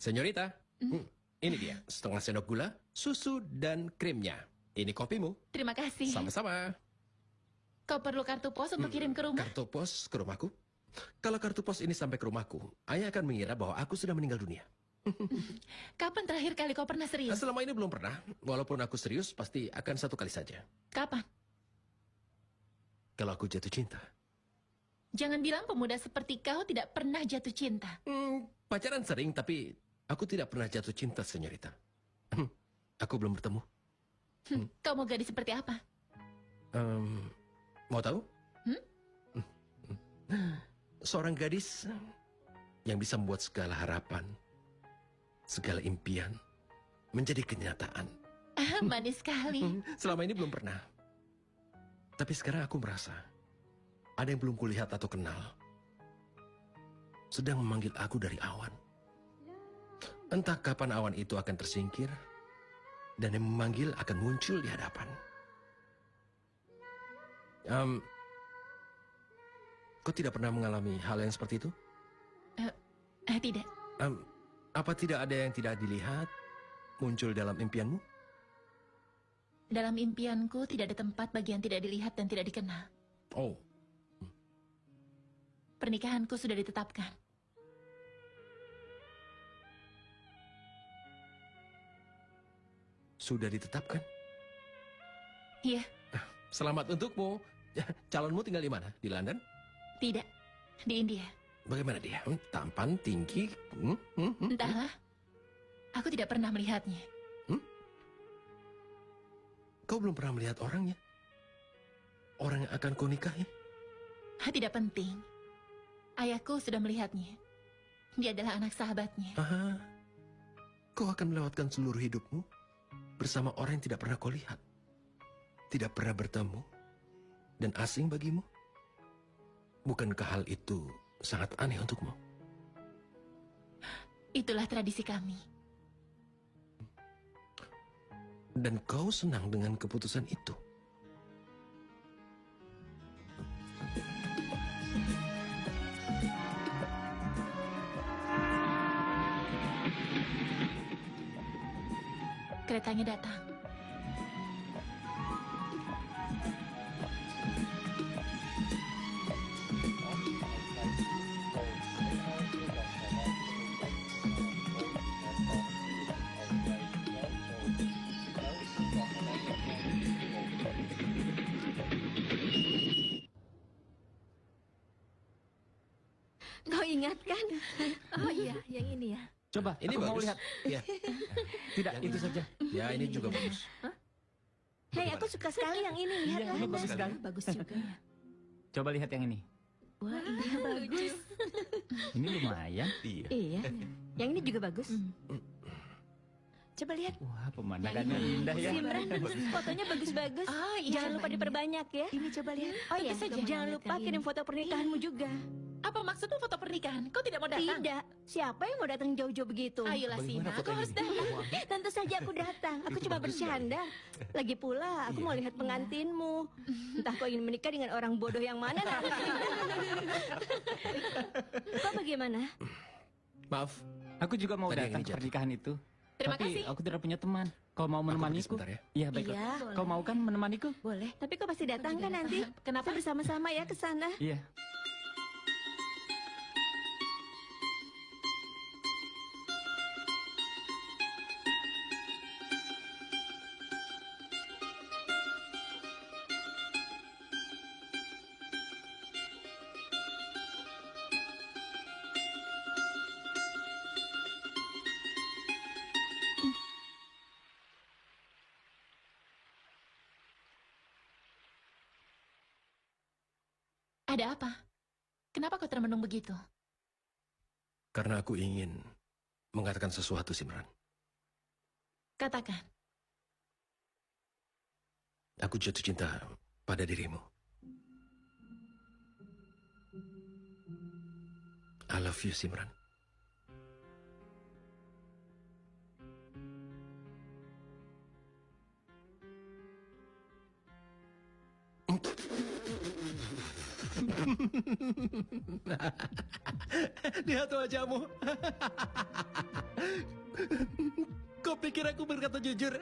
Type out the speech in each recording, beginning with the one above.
Senyorita, ini dia setengah sendok gula, susu, dan krimnya. Ini kopimu. Terima kasih. Sama-sama. Kau perlu kartu pos untuk kirim ke rumah? Kartu pos ke rumahku? Kalau kartu pos ini sampai ke rumahku, ayah akan mengira bahwa aku sudah meninggal dunia. Kapan terakhir kali kau pernah serius? Selama ini belum pernah. Walaupun aku serius, pasti akan satu kali saja. Kapan? Kalau aku jatuh cinta. Jangan bilang pemuda seperti kau tidak pernah jatuh cinta. Pacaran sering, tapi aku tidak pernah jatuh cinta, senyorita. Aku belum bertemu. Kau mau gadis seperti apa? Mau tahu? Seorang gadis yang bisa membuat segala harapan, segala impian menjadi kenyataan. Manis sekali. Selama ini belum pernah. Tapi sekarang aku merasa ada yang belum kulihat atau kenal sedang memanggil aku dari awan. Entah kapan awan itu akan tersingkir dan yang memanggil akan muncul di hadapan. Kau tidak pernah mengalami hal yang seperti itu? Tidak. Apa tidak ada yang tidak dilihat muncul dalam impianmu? Dalam impianku tidak ada tempat bagi yang tidak dilihat dan tidak dikenal. Oh. Pernikahanku sudah ditetapkan. Sudah ditetapkan? Iya. Selamat untukmu. Calonmu tinggal di mana? Di London? Tidak. Di India. Bagaimana dia? Tampan, tinggi? Entahlah. Aku tidak pernah melihatnya. Kau belum pernah melihat orangnya? Orang yang akan kau nikahi? Tidak penting. Ayahku sudah melihatnya. Dia adalah anak sahabatnya. Kau akan melewatkan seluruh hidupmu bersama orang yang tidak pernah kau lihat. Tidak pernah bertemu dan asing bagimu. Bukankah hal itu sangat aneh untukmu? Itulah tradisi kami. Dan kau senang dengan keputusan itu? Keretanya datang. Kau ingat kan? Oh iya, yang ini ya. Coba, ini aku bagus. mau lihat. Ya. Tidak, itu saja. Ya, ini juga bagus. Hei, aku suka sekali yang ini. Lihatlah. Ini bagus sekali. Bagus juga ya. Coba lihat yang ini. Wah, iya bagus. Ini lumayan. Iya. Iya. Yang ini juga bagus. Coba lihat. Wah, pemandangannya indah ya. Simran, fotonya bagus-bagus. Oh, iya, Jangan lupa banyak. diperbanyak ya. Ini coba lihat. Oh iya, jangan lupa kirim foto pernikahanmu juga. Apa maksudmu foto pernikahan? Kau tidak mau datang? Tidak. Siapa yang mau datang jauh-jauh begitu? Ayolah Sina, kau harus datang. Tentu saja aku datang. Aku cuma bercanda. Lagi pula, aku mau lihat pengantinmu. Entah kau ingin menikah dengan orang bodoh yang mana nanti. Kau bagaimana? Maaf. Aku juga mau Tadi yang datang ini ke jatuh. pernikahan itu. Terima Tapi kasih. aku tidak punya teman. Kau mau menemaniku? sebentar ya. Iya, baiklah. Iya, Kau mau kan menemaniku? Boleh. Tapi kau pasti datang kan nanti? Kenapa? Kita bersama-sama ya ke sana. Iya. Ada apa? Kenapa kau termenung begitu? Karena aku ingin mengatakan sesuatu, Simran. Katakan. Aku jatuh cinta pada dirimu. I love you, Simran. Lihat wajahmu. Kira-kira aku berkata jujur.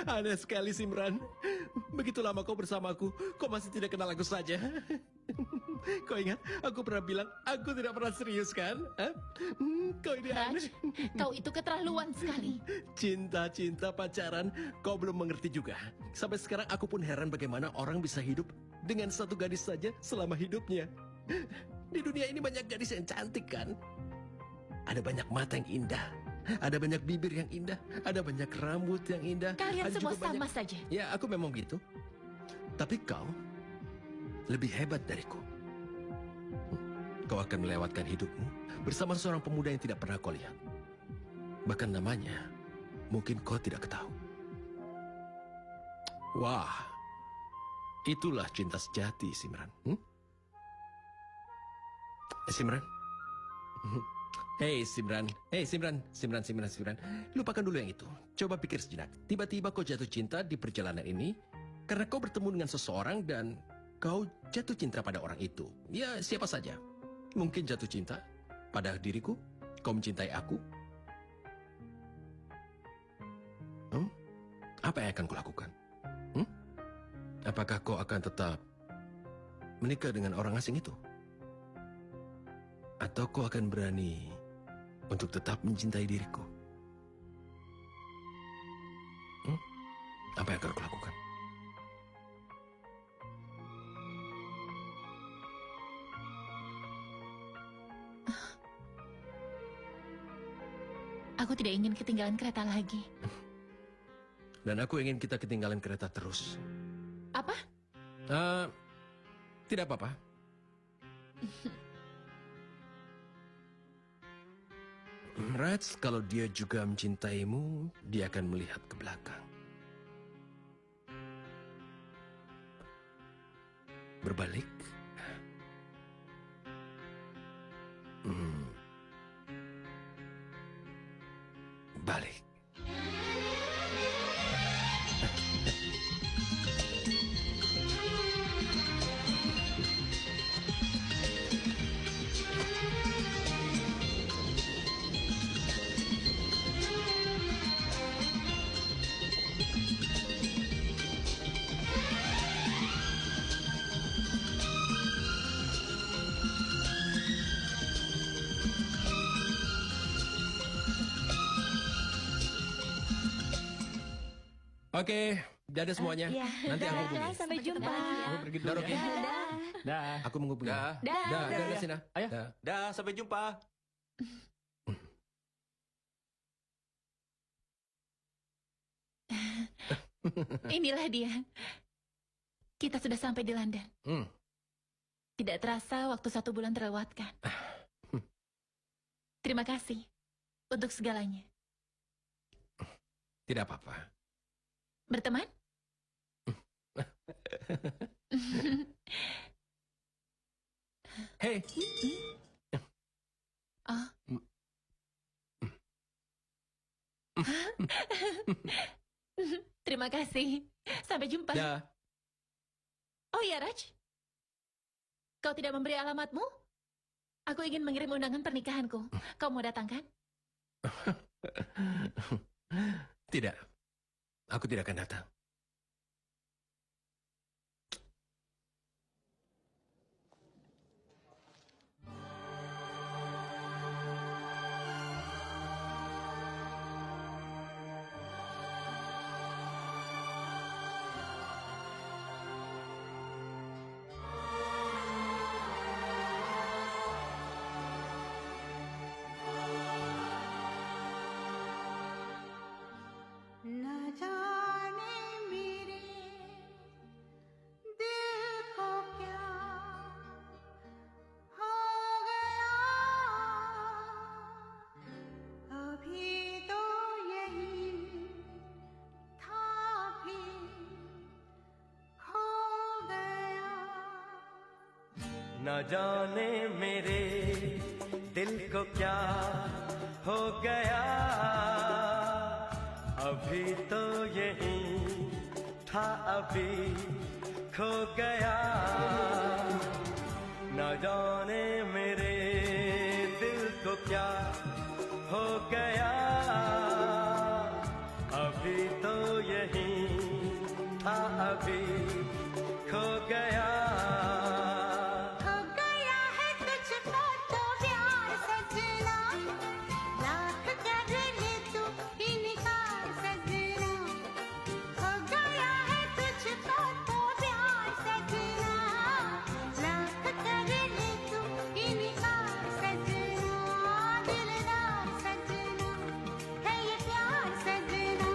Aneh sekali, Simran. Begitu lama kau bersamaku, kau masih tidak kenal aku saja. Kau ingat, aku pernah bilang, aku tidak pernah serius, kan? Hah? Kau ini Raj, aneh. kau itu keterlaluan sekali. Cinta, pacaran, kau belum mengerti juga. Sampai sekarang aku pun heran bagaimana orang bisa hidup dengan satu gadis saja selama hidupnya. Di dunia ini banyak gadis yang cantik, kan? Ada banyak mata yang indah, ada banyak bibir yang indah, ada banyak rambut yang indah. Kalian ada semua juga sama banyak... saja. Ya, aku memang gitu. Tapi kau lebih hebat dariku. Kau akan melewatkan hidupmu bersama seorang pemuda yang tidak pernah kau lihat. Bahkan namanya mungkin kau tidak ketahui. Wah, itulah cinta sejati, Simran. Simran? Hei Simran, Simran. Lupakan dulu yang itu. Coba pikir sejenak. Tiba-tiba kau jatuh cinta di perjalanan ini karena kau bertemu dengan seseorang dan kau jatuh cinta pada orang itu. Ya, siapa saja. Mungkin jatuh cinta pada diriku. Kau mencintai aku. Apa yang akan kau lakukan? Apakah kau akan tetap menikah dengan orang asing itu? Atau kau akan berani untuk tetap mencintai diriku? Apa yang akan kau lakukan? Aku tidak ingin ketinggalan kereta lagi. Dan aku ingin kita ketinggalan kereta terus. Apa? Tidak apa-apa. Raj, kalau dia juga mencintaimu, dia akan melihat ke belakang. Berbalik. Balik. Oke, dadah semuanya. Ya. Nanti aku Dadah, hubungi. sampai jumpa. Aku pergi dulu. Dah, Rocky. Dadah. Dah. Aku menghubungi. Dah. Dah, Sina. Ayo. Dah. Dah, sampai jumpa. Inilah dia. Kita sudah sampai di London. Tidak terasa waktu 1 bulan terlewatkan. Terima kasih untuk segalanya. Tidak apa-apa. Berteman? Hei, Oh. Terima kasih. Sampai jumpa. dah. Oh ya, Raj. Kau tidak memberi alamatmu? Aku ingin mengirim undangan pernikahanku. Kau mau datang kan? Tidak. Aku tidak akan datang. न जाने मेरे दिल को क्या हो गया अभी तो यही था फिर खो गया न जाने मेरे दिल को क्या हो गया अभी तो यही था अभी खो गया न जाने मेरे दिल को क्या हो गया, अभी तो यही था, अभी खो गया। खो गया है तुझको तो प्यार सजना, लाख कर ले तू इनकार सजना। खो गया है तुझको तो प्यार सजना, लाख कर ले तू इनकार सजना। दिलदार सजना है ये प्यार सजना।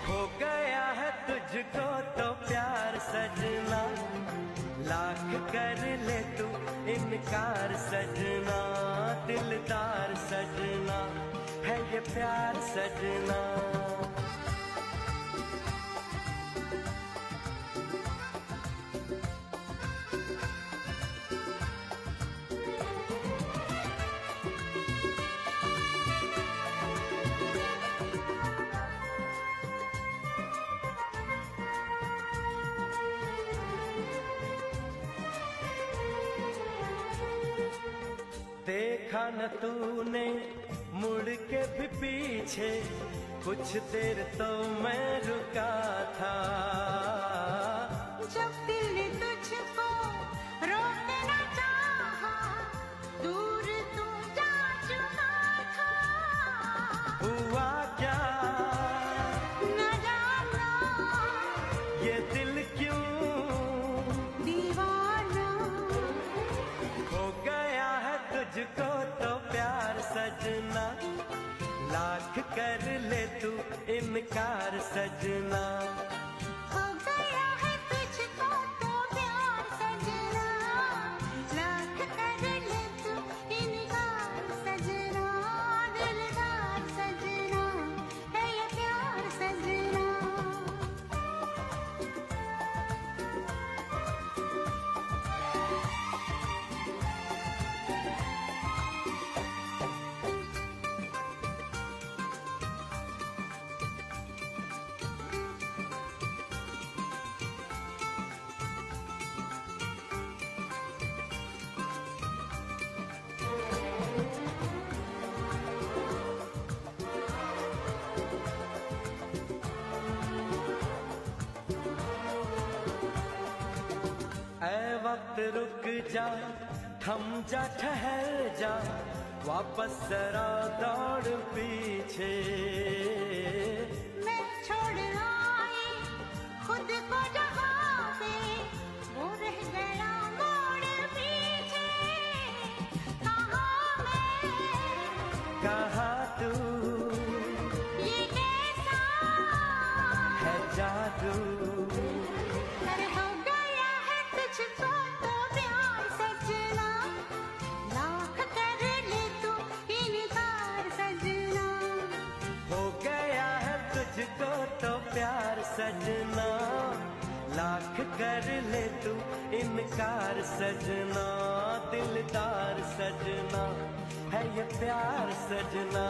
हो गया है तुझको तो प्यार सजना, लाख कर ले तू इनकार सजना। दिलदार सजना है ये प्यार सजना। देखा न तूने मुड़ के भी पीछे, कुछ देर तो मैं रुका था। जब दिल ने तुझको रोकना चाहा, दूर तू जा चुका था। हुआ क्या न जाना ये दिल क्यों दीवाना। हो गया है तुझको तो प्यार सजना, लाख कर ले तू इनकार सजना। हो गया है तुझको तो प्यार सजना, लाख कर ले तू इनकार सजना। दिलदार सजना है ये प्यार सजना। ऐ वक्त रुक जा, थम जा, ठहर जा, वापस जरा दौड़ पीछे। मैं छोड़ आई खुद को जहाँ पे, वो रह गया मोड़ पीछे। कहाँ मैं कहा तू ये कैसा है जादू। कर हो गया है तुझको तो प्यार सजना, लाख कर ले तू इनकार सजना। हो गया है तुझको तो प्यार सजना, लाख कर ले तू इनकार सजना। दिलदार सजना है ये प्यार सजना।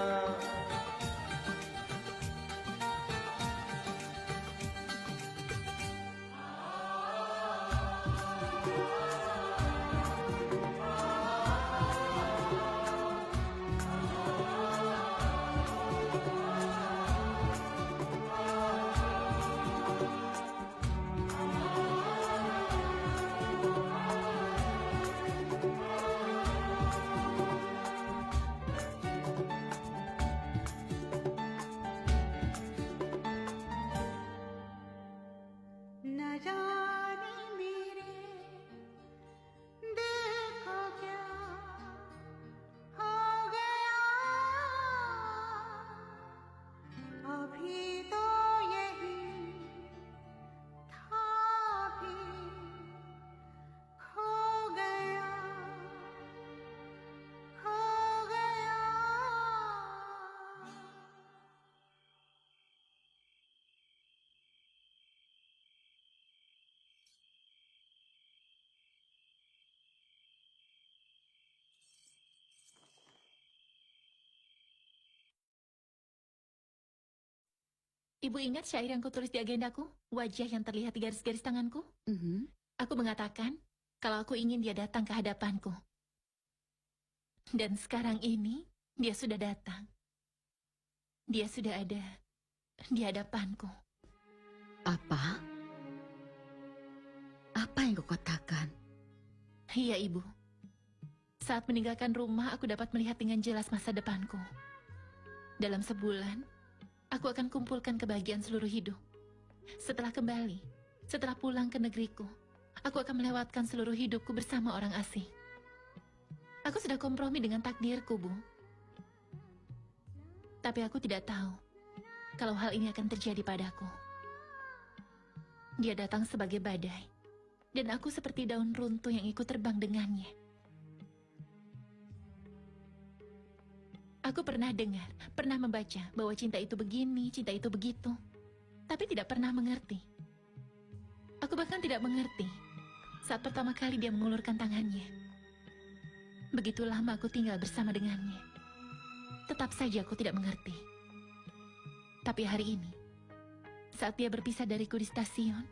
Ibu ingat syair yang kutulis di agendaku? Wajah yang terlihat di garis-garis tanganku? Mhm. Aku mengatakan kalau aku ingin dia datang ke hadapanku. Dan sekarang ini, dia sudah datang. Dia sudah ada di hadapanku. Apa? Apa yang kau katakan? Iya, Ibu. Saat meninggalkan rumah, aku dapat melihat dengan jelas masa depanku. Dalam sebulan, aku akan kumpulkan kebahagiaan seluruh hidup. Setelah kembali, setelah pulang ke negeriku, aku akan melewatkan seluruh hidupku bersama orang asing. Aku sudah kompromi dengan takdirku, Bu. Tapi aku tidak tahu kalau hal ini akan terjadi padaku. Dia datang sebagai badai, dan aku seperti daun runtuh yang ikut terbang dengannya. Aku pernah dengar, pernah membaca bahwa cinta itu begini, cinta itu begitu, tapi tidak pernah mengerti. Aku bahkan tidak mengerti saat pertama kali dia mengulurkan tangannya. Begitu lama aku tinggal bersama dengannya. Tetap saja aku tidak mengerti. Tapi hari ini, saat dia berpisah dariku di stasiun,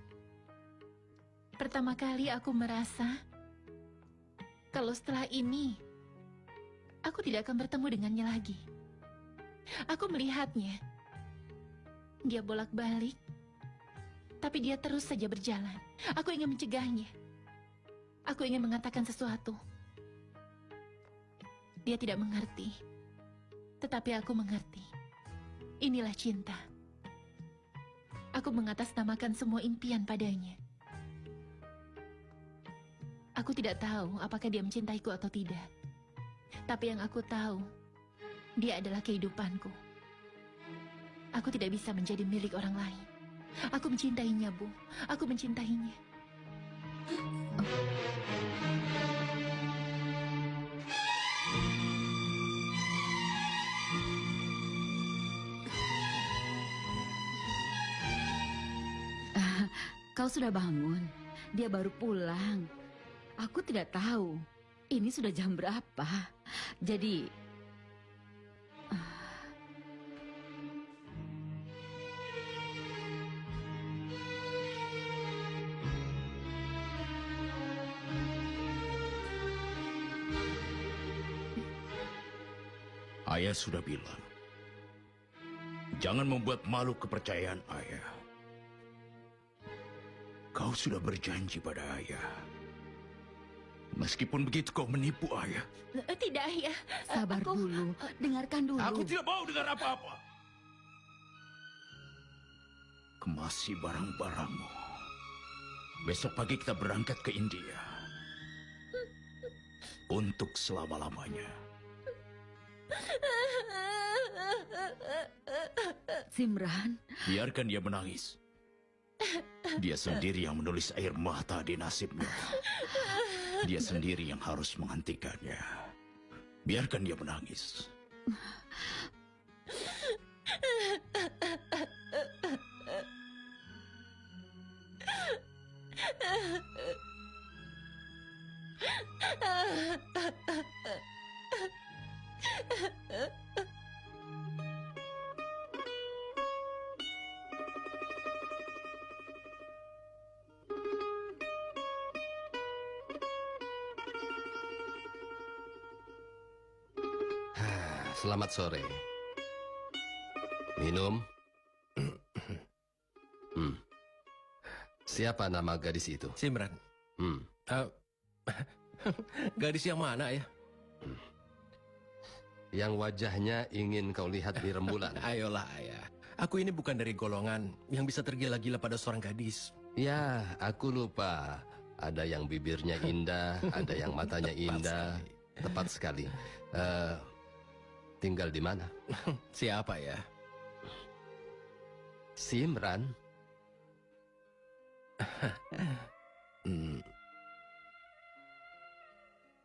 pertama kali aku merasa kalau setelah ini aku tidak akan bertemu dengannya lagi. Aku melihatnya. Dia bolak-balik, tapi dia terus saja berjalan. Aku ingin mencegahnya. Aku ingin mengatakan sesuatu. Dia tidak mengerti. Tetapi aku mengerti. Inilah cinta. Aku mengatasnamakan semua impian padanya. Aku tidak tahu apakah dia mencintaiku atau tidak. Tapi yang aku tahu, dia adalah kehidupanku. Aku tidak bisa menjadi milik orang lain. Aku mencintainya, Bu. Aku mencintainya. Kau sudah bangun. Dia baru pulang. Aku tidak tahu. Ini sudah jam berapa? Jadi... Ayah sudah bilang, jangan membuat malu kepercayaan ayah. Kau sudah berjanji pada ayah. Meskipun begitu kau menipu ayah. Tidak, Ayah. Sabar dulu, dengarkan dulu. Aku tidak mau dengar apa-apa. Kemasi barang-barangmu. Besok pagi kita berangkat ke India. Untuk selama-lamanya. Simran, Biarkan dia menangis. Dia sendiri yang menulis air mata di nasibnya. Dia sendiri yang harus menghentikannya. Biarkan dia menangis. Selamat sore. Minum. Siapa nama gadis itu? Simran. Gadis yang mana ya? Yang wajahnya ingin kau lihat di rembulan. Ayolah ayah. Aku ini bukan dari golongan yang bisa tergila-gila pada seorang gadis. Ya, aku lupa. Ada yang bibirnya indah, ada yang matanya indah. Tepat sekali. Tinggal di mana? Siapa ya? Simran.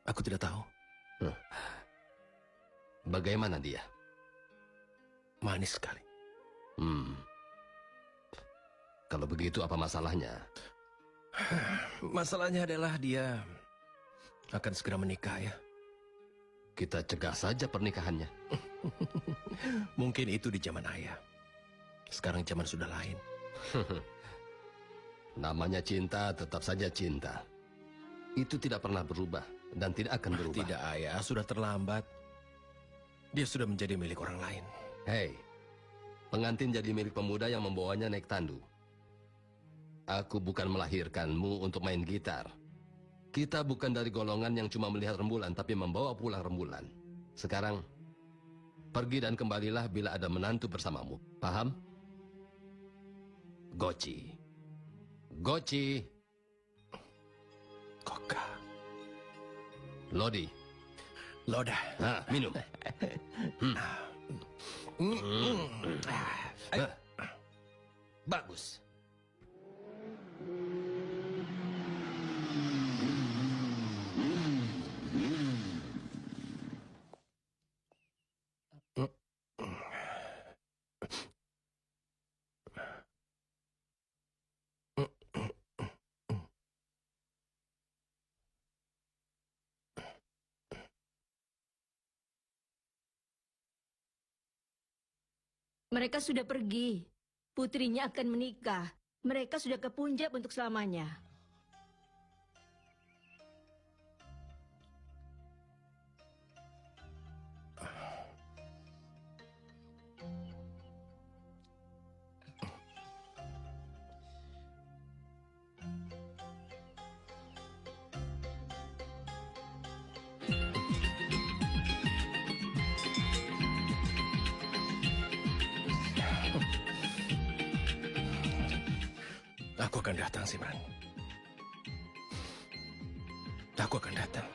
Aku tidak tahu. Bagaimana dia? Manis sekali. Kalau begitu apa masalahnya? Masalahnya adalah dia akan segera menikah ya. Kita cegah saja pernikahannya. Mungkin itu di zaman ayah. Sekarang zaman sudah lain. Namanya cinta tetap saja cinta. Itu tidak pernah berubah dan tidak akan berubah. Tidak, Ayah. Sudah terlambat. Dia sudah menjadi milik orang lain. Hei, pengantin jadi milik pemuda yang membawanya naik tandu. Aku bukan melahirkanmu untuk main gitar. Kita bukan dari golongan yang cuma melihat rembulan, tapi membawa pulang rembulan. Sekarang, pergi dan kembalilah bila ada menantu bersamamu. Paham? Goci. Goci. Koka. Lodi. Loda. Nah, minum. Bagus. Mereka sudah pergi. Putrinya akan menikah. Mereka sudah ke Punjab untuk selamanya. Aku akan datang, Simran. Aku akan datang.